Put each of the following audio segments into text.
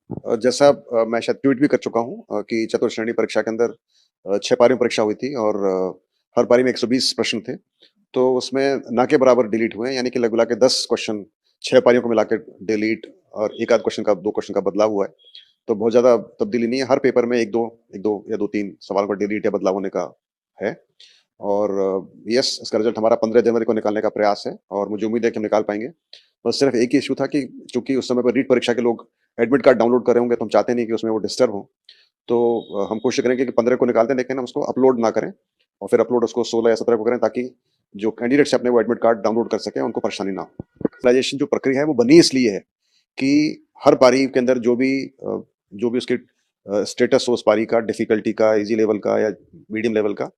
जैसा मैं शायद ट्वीट भी कर चुका हूँ कि चतुर्श्रेणी परीक्षा के अंदर 6 पारियों में परीक्षा हुई थी और हर पारी में 120 प्रश्न थे। तो उसमें ना के बराबर डिलीट हुए हैं, यानी कि लग-मिला के 10 क्वेश्चन 6 पारियों को मिला के डिलीट और 1 आध क्वेश्चन का 2 क्वेश्चन का बदलाव हुआ है। तो बहुत ज़्यादा तब्दीली नहीं है, हर पेपर में 1-2 या 2-3 सवालों का डिलीट या बदलाव होने का है। और यस, इसका रिज़ल्ट हमारा 15 जनवरी को निकालने का प्रयास है और मुझे उम्मीद है कि हम निकाल पाएँगे। बस सिर्फ एक ही इश्यू था कि चूँकि उस समय पर रीट परीक्षा के लोग एडमिट कार्ड डाउनलोड कर रहे होंगे, तो हम चाहते नहीं कि उसमें वो डिस्टर्ब हों। तो हम कोशिश करेंगे कि 15 को निकाल दें, लेकिन हम उसको अपलोड ना करें और फिर अपलोड उसको 16 या 17 को करें, ताकि जो कैंडिडेट्स हैं अपने वो एडमिट कार्ड डाउनलोड कर सकें, उनको परेशानी ना हो। कैंडिडेलाइज़ेशन जो प्रक्रिया है वो बनी इसलिए है कि हर पारी के अंदर जो भी उसकी स्टेटस हो उस पारी का, डिफ़िकल्टी का, ईज़ी लेवल का या मीडियम लेवल का,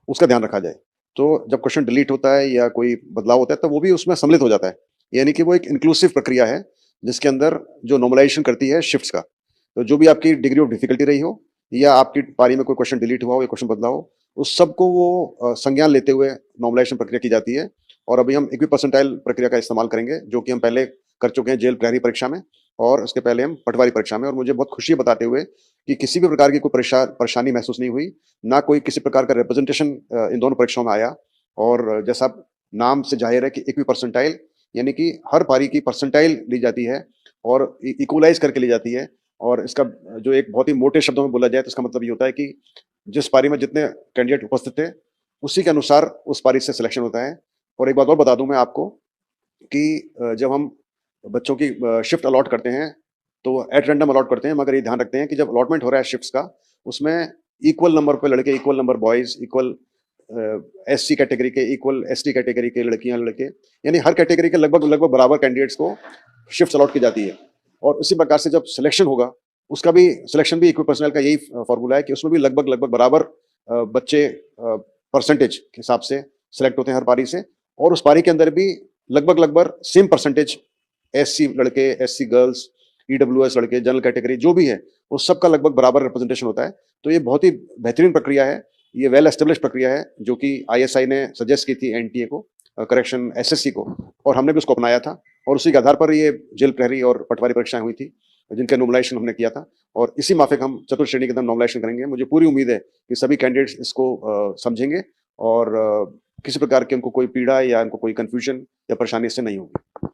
उसका ध्यान रखा जाए। तो जब क्वेश्चन डिलीट होता है या कोई बदलाव होता है, तो वो भी उसमें सम्मिलित हो जाता है। यानी कि वो एक इंक्लूसिव प्रक्रिया है, जिसके अंदर जो नॉर्मलाइज़ेशन करती है शिफ्ट्स का। तो जो भी आपकी डिग्री ऑफ डिफ़िकल्टी रही हो या आपकी पारी में कोई क्वेश्चन डिलीट हुआ हो या क्वेश्चन बदला हो, उस सबको वो संज्ञान लेते हुए नॉर्मलाइज़ेशन प्रक्रिया की जाती है। और अभी हम इक्वी परसेंटाइल प्रक्रिया का इस्तेमाल करेंगे, जो कि हम पहले कर चुके हैं जेल प्रहरी परीक्षा में और उसके पहले हम पटवारी परीक्षा में। और मुझे बहुत खुशी है बताते हुए कि किसी भी प्रकार की कोई परेशानी महसूस नहीं हुई, ना कोई किसी प्रकार का रिप्रेजेंटेशन इन दोनों परीक्षाओं में आया। और जैसा नाम से ज़ाहिर है कि इक्वी परसेंटाइल, यानी कि हर पारी की परसेंटाइल ली जाती है और इक्वलाइज़ करके ली जाती है। और इसका जो एक बहुत ही मोटे शब्दों में बोला जाए, तो इसका मतलब ये होता है कि जिस पारी में जितने कैंडिडेट उपस्थित थे, उसी के अनुसार उस पारी से सिलेक्शन होता है। और एक बात और बता दूँ मैं आपको कि जब हम बच्चों की शिफ्ट अलॉट करते हैं, तो एट रैंडम अलॉट करते हैं, मगर ये ध्यान रखते हैं कि जब अलॉटमेंट हो रहा है शिफ्ट्स का, उसमें इक्वल नंबर पे लड़के, equal number boys, equal SC category के, इक्वल एसटी कैटेगरी के लड़कियाँ, लड़के, यानी हर कैटेगरी के लगभग-लगभग बराबर कैंडिडेट्स को शिफ्ट्स अलॉट की जाती है। और उसी प्रकार से जब सिलेक्शन होगा, उसका भी सिलेक्शन भी इक्वी पर्सनल का यही फ़ॉर्मूला है कि उसमें भी लगभग-लगभग बराबर बच्चे परसेंटेज के हिसाब से सेलेक्ट होते हैं हर पारी से। और उस पारी के अंदर भी लगभग-लगभग सेम परसेंटेज एससी लड़के, एससी गर्ल्स, ईडब्ल्यूएस लड़के, जनरल कैटेगरी जो भी है, वो सबका लगभग बराबर रिप्रेजेंटेशन होता है। तो ये बहुत ही बेहतरीन प्रक्रिया है, ये वेल एस्टेब्लिश्ड प्रक्रिया है, जो कि आईएसआई ने सजेस्ट की थी एनटीए को, करेक्शन एसएससी को, और हमने भी उसको अपनाया था। और उसी के आधार पर ये जेल प्रहरी और पटवारी परीक्षाएँ हुई थी, जिनका नॉर्मलाइज़ेशन हमने किया था। और इसी माफिक हम चतुर्श्रेणी के अंदर नॉर्मलाइज़ेशन करेंगे। मुझे पूरी उम्मीद है कि सभी कैंडिडेट्स इसको समझेंगे और किसी प्रकार की उनको कोई पीड़ा या उनको कोई कन्फ्यूजन या परेशानी इससे नहीं होगी।